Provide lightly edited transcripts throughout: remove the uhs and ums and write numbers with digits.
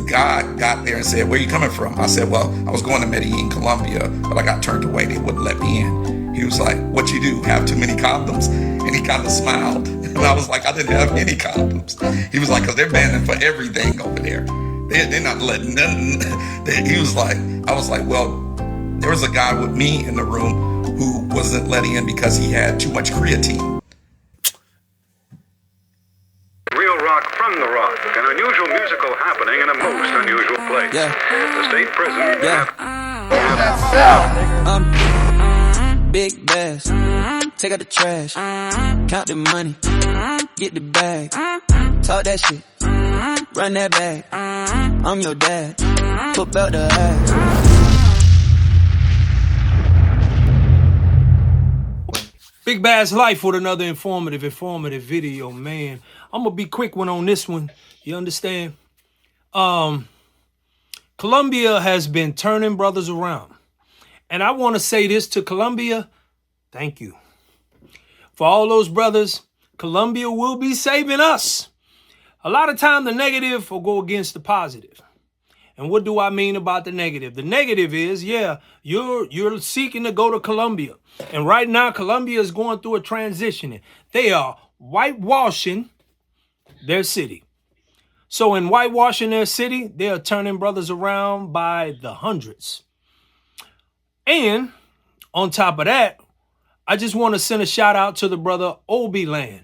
guy got there and said, "Where are you coming from?" I said, "Well, I was going to Medellin, Colombia, but I got turned away. They wouldn't let me in." He was like, "What you do? Have too many condoms?" And he kind of smiled. And I was like, "I didn't have any condoms." He was like, "Because they're banning for everything over there. They're not letting nothing." He was like, I was like, "Well, there was a guy with me in the room who wasn't let in because he had too much creatine." Real rock from the rock, an unusual musical happening in a most unusual place. Yeah. The state prison. Yeah. Big bass, take out the trash, count the money, get the bag, talk that shit, run that bag. I'm your dad, put out the ass. Big Bass Life with another informative video, man. I'm gonna be quick one on this one. You understand? Colombia has been turning brothers around. And I want to say this to Colombia, thank you. For all those brothers, Colombia will be saving us. A lot of time the negative will go against the positive. And what do I mean about the negative? The negative is, yeah, you're seeking to go to Colombia. And right now, Colombia is going through a transition. They are whitewashing their city. So in whitewashing their city, they are turning brothers around by the hundreds. And on top of that, I just want to send a shout out to the brother Obi Land.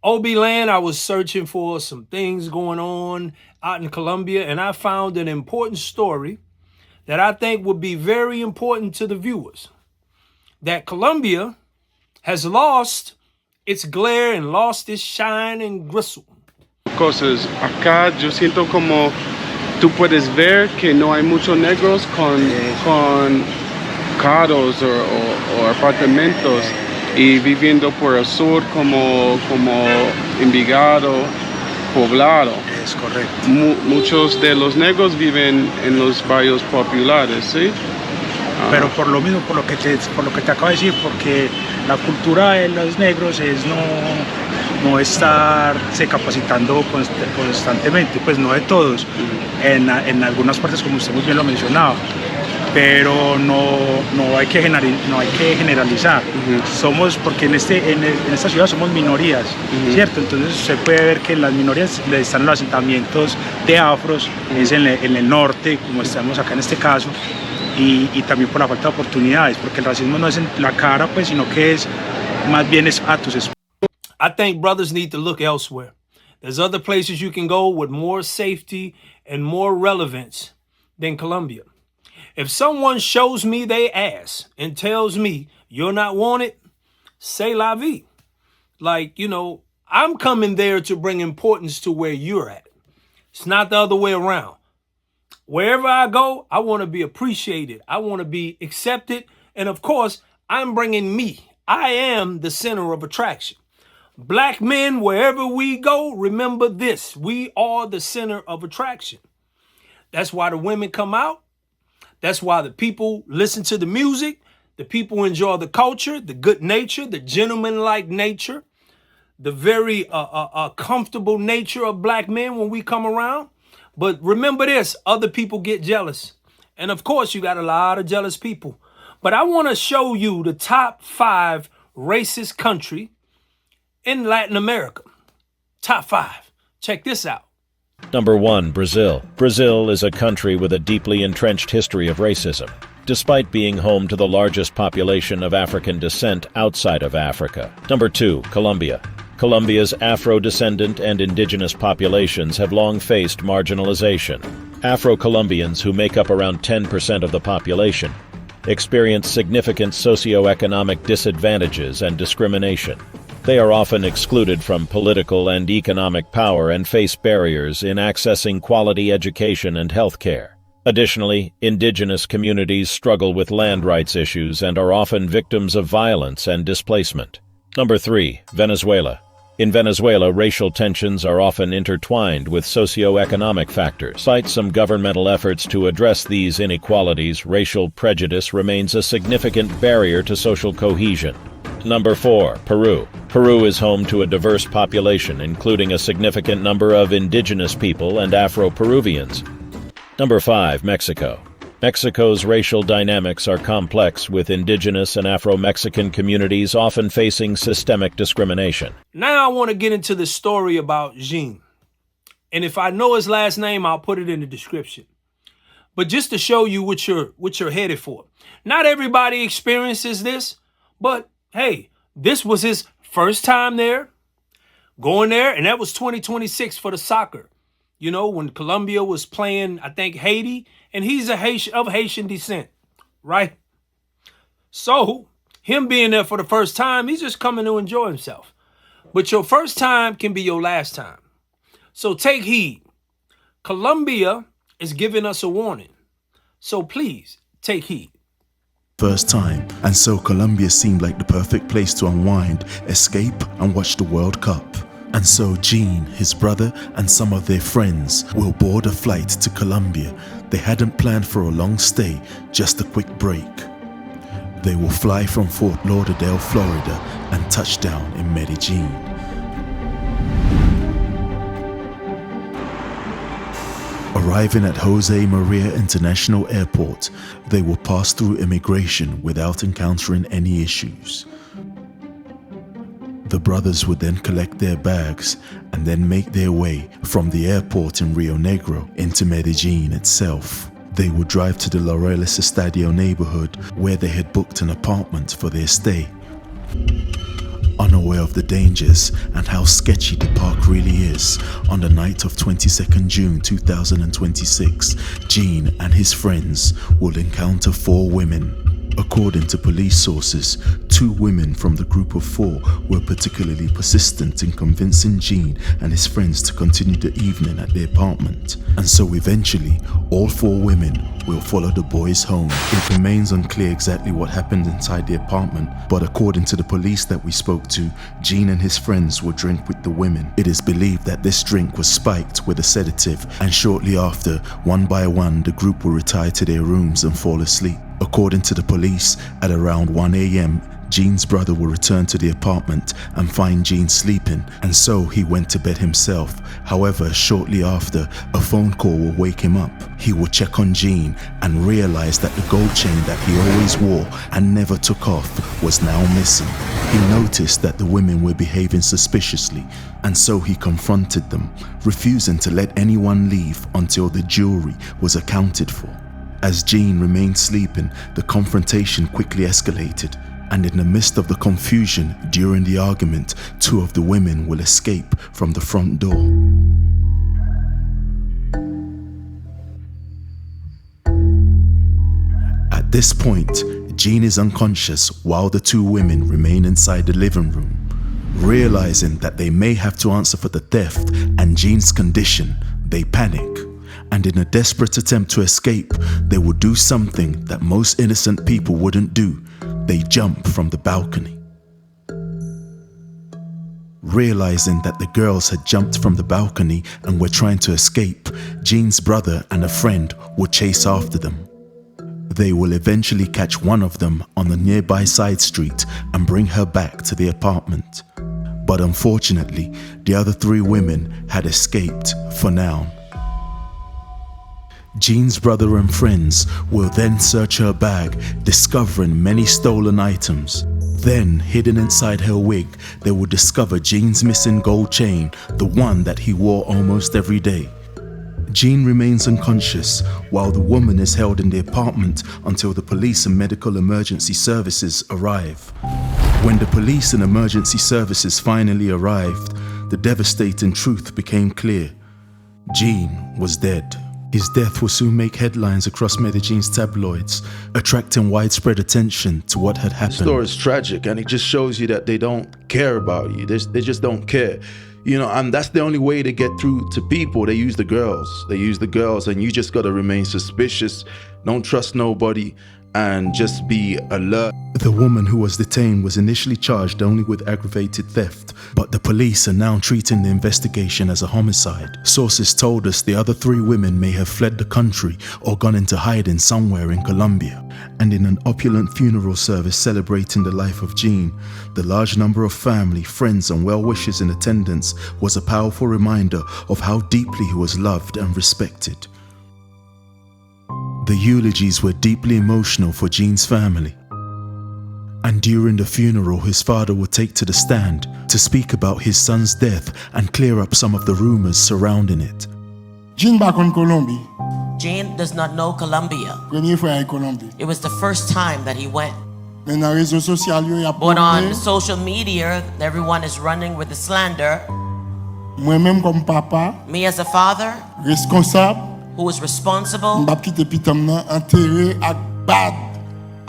Obi Land, I was searching for some things going on out in Colombia, and I found an important story that I think would be very important to the viewers. That Colombia has lost its glare and lost its shine and gristle. Cosas. Acá yo siento como tú puedes ver que no hay muchos negros con carros o apartamentos y viviendo por el sur como Envigado, Poblado. Es correcto. Muchos de los negros viven en los barrios populares, ¿sí? Pero por lo mismo, por lo que te acabo de decir, porque la cultura de los negros es no estarse capacitando constantemente, pues no de todos, en algunas partes como usted muy bien lo mencionaba, pero no hay que generalizar. Somos, porque en esta ciudad somos minorías, ¿cierto? Entonces se puede ver que las minorías están en los asentamientos de afros, es en el norte, como estamos acá en este caso, y también por la falta de oportunidades, porque el racismo no es en la cara, pues, sino que es más bien es a tus espaldas. I think brothers need to look elsewhere. There's other places you can go with more safety and more relevance than Colombia. If someone shows me they ass and tells me you're not wanted, say la vie. Like, I'm coming there to bring importance to where you're at. It's not the other way around. Wherever I go, I want to be appreciated. I want to be accepted. And of course, I'm bringing me. I am the center of attraction. Black men, wherever we go, remember this. We are the center of attraction. That's why the women come out. That's why the people listen to the music. The people enjoy the culture, the good nature, the gentleman-like nature, the very comfortable nature of black men when we come around. But remember this, other people get jealous. And of course, you got a lot of jealous people. But I want to show you the top 5 racist country in Latin America. Top 5. Check this out. Number 1, Brazil. Brazil is a country with a deeply entrenched history of racism, despite being home to the largest population of African descent outside of Africa. Number 2, Colombia. Colombia's Afro-descendant and indigenous populations have long faced marginalization. Afro-Colombians, who make up around 10% of the population, experience significant socioeconomic disadvantages and discrimination. They are often excluded from political and economic power and face barriers in accessing quality education and health care. Additionally, indigenous communities struggle with land rights issues and are often victims of violence and displacement. Number 3, Venezuela. In Venezuela, racial tensions are often intertwined with socio-economic factors. Despite some governmental efforts to address these inequalities, racial prejudice remains a significant barrier to social cohesion. Number 4, Peru. Peru is home to a diverse population, including a significant number of indigenous people and Afro-Peruvians. Number 5, Mexico. Mexico's racial dynamics are complex, with indigenous and Afro-Mexican communities often facing systemic discrimination. Now I want to get into the story about Jean. And if I know his last name, I'll put it in the description. But just to show you what you're headed for. Not everybody experiences this, but hey, this was his first time there, going there, and that was 2026 for the soccer. You know, when Colombia was playing, I think, Haiti, and he's of Haitian descent, right? So, him being there for the first time, he's just coming to enjoy himself. But your first time can be your last time. So take heed. Colombia is giving us a warning. So please, take heed. First time, and so Colombia seemed like the perfect place to unwind, escape, and watch the World Cup. And so Jean, his brother, and some of their friends will board a flight to Colombia. They hadn't planned for a long stay, just a quick break. They will fly from Fort Lauderdale, Florida, and touch down in Medellin. Arriving at Jose Maria International Airport, they will pass through immigration without encountering any issues. The brothers would then collect their bags and then make their way from the airport in Rio Negro into Medellin itself. They would drive to the Laureles Estadio neighborhood where they had booked an apartment for their stay. Unaware of the dangers and how sketchy the park really is, on the night of 22nd June 2026, Jean and his friends will encounter 4 women. According to police sources, 2 women from the group of 4 were particularly persistent in convincing Jean and his friends to continue the evening at their apartment. And so eventually, all 4 women will follow the boys home. It remains unclear exactly what happened inside the apartment, but according to the police that we spoke to, Jean and his friends will drink with the women. It is believed that this drink was spiked with a sedative, and shortly after, one by one, the group will retire to their rooms and fall asleep. According to the police, at around 1 a.m., Jean's brother will return to the apartment and find Jean sleeping, and so he went to bed himself. However, shortly after, a phone call will wake him up. He will check on Jean and realize that the gold chain that he always wore and never took off was now missing. He noticed that the women were behaving suspiciously, and so he confronted them, refusing to let anyone leave until the jewelry was accounted for. As Jean remained sleeping, the confrontation quickly escalated, and in the midst of the confusion during the argument, 2 of the women will escape from the front door. At this point, Jean is unconscious while the 2 women remain inside the living room. Realizing that they may have to answer for the theft and Jean's condition, they panic. And in a desperate attempt to escape, they will do something that most innocent people wouldn't do. They jump from the balcony. Realizing that the girls had jumped from the balcony and were trying to escape, Jean's brother and a friend will chase after them. They will eventually catch one of them on the nearby side street and bring her back to the apartment. But unfortunately, the other 3 women had escaped for now. Jean's brother and friends will then search her bag, discovering many stolen items. Then, hidden inside her wig, they will discover Jean's missing gold chain, the one that he wore almost every day. Jean remains unconscious while the woman is held in the apartment until the police and medical emergency services arrive. When the police and emergency services finally arrived, the devastating truth became clear. Jean was dead. His death will soon make headlines across Medellin's tabloids, attracting widespread attention to what had happened. The story is tragic, and it just shows you that they don't care about you. They just don't care. You know, and that's the only way to get through to people. They use the girls. And you just got to remain suspicious. Don't trust nobody, and just be alert. The woman who was detained was initially charged only with aggravated theft, but the police are now treating the investigation as a homicide. Sources told us the other 3 women may have fled the country or gone into hiding somewhere in Colombia. And in an opulent funeral service celebrating the life of Jean, the large number of family, friends, and well-wishers in attendance was a powerful reminder of how deeply he was loved and respected. The eulogies were deeply emotional for Gene's family. And during the funeral, his father would take to the stand to speak about his son's death and clear up some of the rumors surrounding it. Gene back on Colombia. Gene does not know Colombia. Premier fois Colombia. It was the first time that he went. Mais dans les réseaux sociaux, il y a But on social media, everyone is running with the slander. Moi-même comme papa, Me as a father, responsable, who is responsible, m'pa quitter pitam nan enterré ak bad.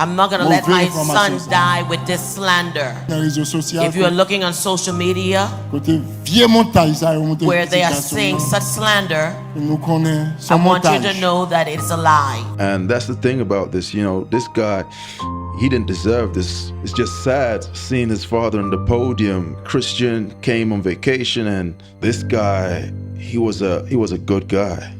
I'm not gonna let my son die with this slander. Dans les réseaux sociaux, If you are looking on social media, côté vieux montage ça monter where they are saying such slander, nous connaît I son want you to montage. know that it's a lie. And that's the thing about this, you know, this guy, he didn't deserve this. It's just sad seeing his father on the podium. Christian came on vacation, and this guy, he was a good guy.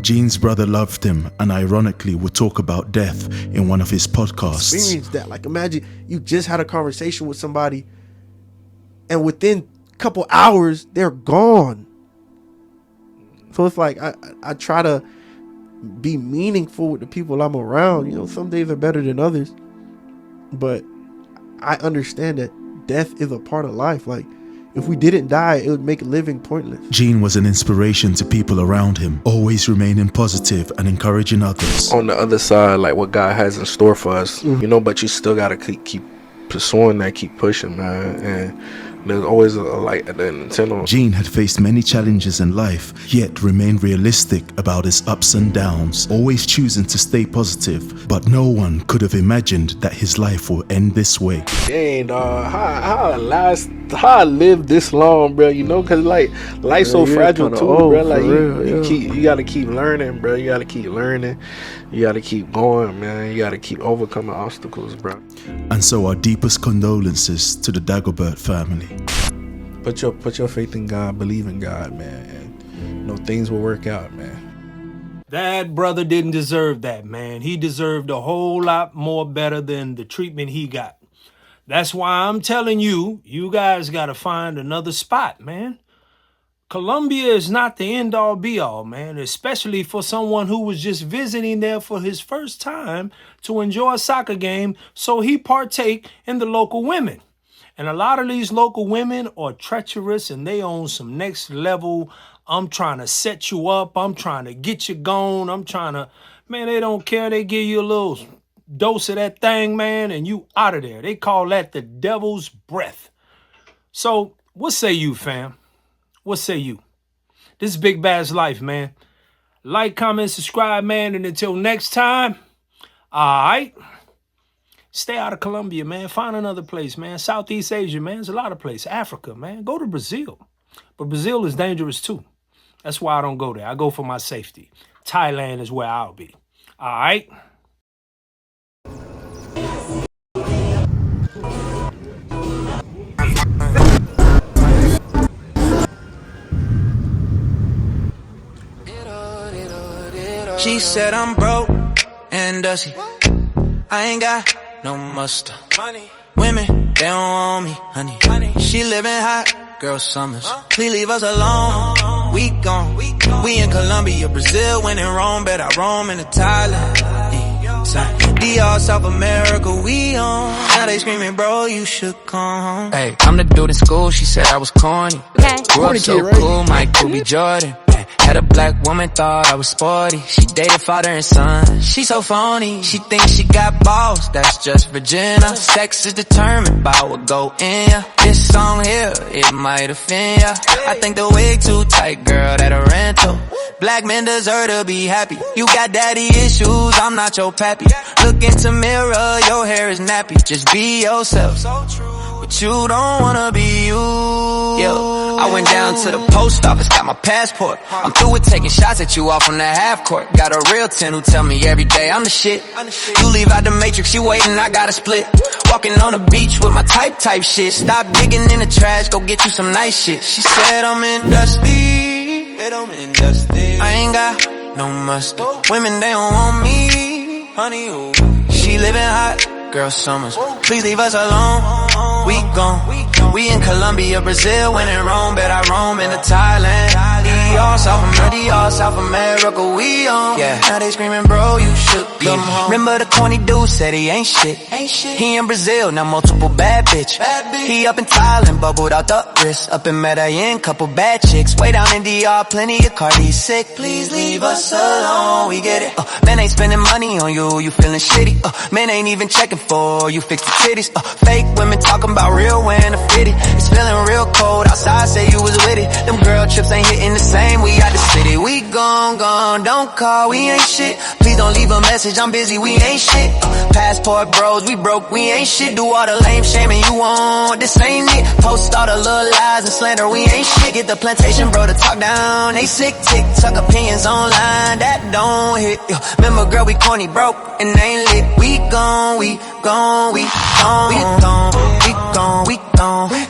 Gene's brother loved him and ironically would talk about death in one of his podcasts. Experience that. Like, imagine you just had a conversation with somebody and within a couple hours they're gone. So it's like I try to be meaningful with the people I'm around. You know, some days are better than others, but I understand that death is a part of life. Like, if we didn't die, it would make living pointless. Gene was an inspiration to people around him, always remaining positive and encouraging others. On the other side, like what God has in store for us, you know, but you still gotta keep pursuing that, keep pushing, man. And there's always a light at the end of the tunnel. Gene had faced many challenges in life, yet remained realistic about his ups and downs, always choosing to stay positive. But no one could have imagined that his life will end this way. Dang, dog, how I lived this long, bro? You know, cause like life's so fragile too, bro. Like you gotta keep learning, bro. You gotta keep learning. You gotta keep going, man. You gotta keep overcoming obstacles, bro. And so our deepest condolences to the Dagobert family. Put your faith in God, believe in God, man, and you know things will work out, man. That brother didn't deserve that, man. He deserved a whole lot more better than the treatment he got. That's why I'm telling you, you guys got to find another spot, man. Colombia is not the end-all be-all, man, especially for someone who was just visiting there for his first time to enjoy a soccer game, so he partake in the local women. And a lot of these local women are treacherous and they on some next level. I'm trying to set you up. I'm trying to get you gone. Man, they don't care. They give you a little dose of that thing, man, and you out of there. They call that the devil's breath. So what say you, fam? What say you? This is Big Bad's life, man. Like, comment, subscribe, man, and until next time, all right? Stay out of Colombia, man. Find another place, man. Southeast Asia, man. There's a lot of places. Africa, man. Go to Brazil. But Brazil is dangerous, too. That's why I don't go there. I go for my safety. Thailand is where I'll be. All right? She said I'm broke and dusty. I ain't got no muster. Women, they don't want me, honey. She living hot, girl summers. Please leave us alone. We gone. We in Colombia, Brazil, when in Rome, bet I roam into Thailand. DR, South America, we on. Now they screaming, bro, you should come home. Hey, I'm the dude in school, she said I was corny. Grew up so cool, Michael B. Jordan. Had a black woman, thought I was sporty. She dated father and son. She so phony. She thinks she got balls, that's just Virginia. Sex is determined by what go in ya. This song here, it might offend ya. I think the wig too tight, girl, that a rental. Black men deserve to be happy. You got daddy issues, I'm not your pappy. Look into mirror, your hair is nappy. Just be yourself. But you don't wanna be you. Yo, I went down to the post office, got my passport. I'm through with taking shots at you off on the half court. Got a real 10 who tell me every day I'm the shit. You leave out the matrix, you waiting, I gotta split. Walking on the beach with my type shit. Stop digging in the trash, go get you some nice shit. She said I'm industry. I ain't got no mustard. Women, they don't want me, honey. Ooh. She living hot, girl summers. Please leave us alone. We gone. We in Colombia, Brazil, when in Rome, bet I roam into Thailand. South America, we on. Yeah. Now they screaming, bro, you should come home. Remember the corny dude said he ain't shit. He in Brazil, now multiple bad bitch. He up in Thailand, bubbled out the wrist. Up in Medellin, couple bad chicks. Way down in DR, plenty of Cardi sick. Please leave us alone, we get it. Man ain't spending money on you, you feeling shitty. Man ain't even checking for you, fix the titties. Fake women talking about real when a fitty. It's feeling real cold outside, say you was with it. Them girl trips ain't hitting the same, we out the city. We gone, don't call, we ain't shit. Please don't leave a message, I'm busy, we ain't shit. Passport bros, we broke, we ain't shit. Do all the lame shaming you want, this ain't it. Post all the little lies and slander, we ain't shit. Get the plantation bro to talk down, they sick. Tuck opinions online, that don't hit. Remember girl, we corny, broke, and ain't lit. We gone.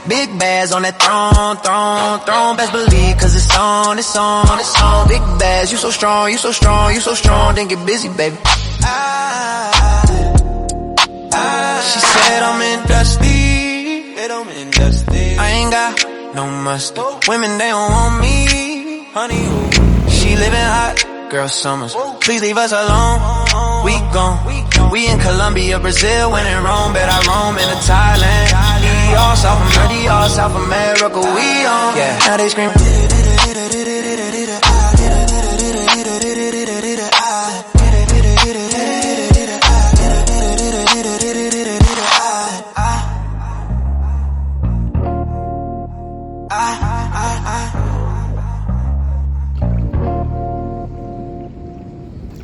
Big bags on that throne. Best believe, cause it's on. Big bags, you so strong. Then get busy, baby. She said I'm industry. I ain't got no mustard. Women, they don't want me. Honey, she living hot, girl summers. Please leave us alone. We gone. We in Colombia, Brazil, when in Rome, bet I roam into Thailand. South America, we on. Yeah. Now they scream.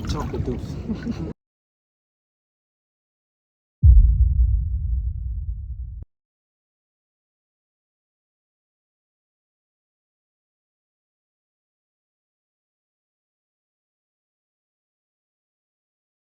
Talk with Deuce.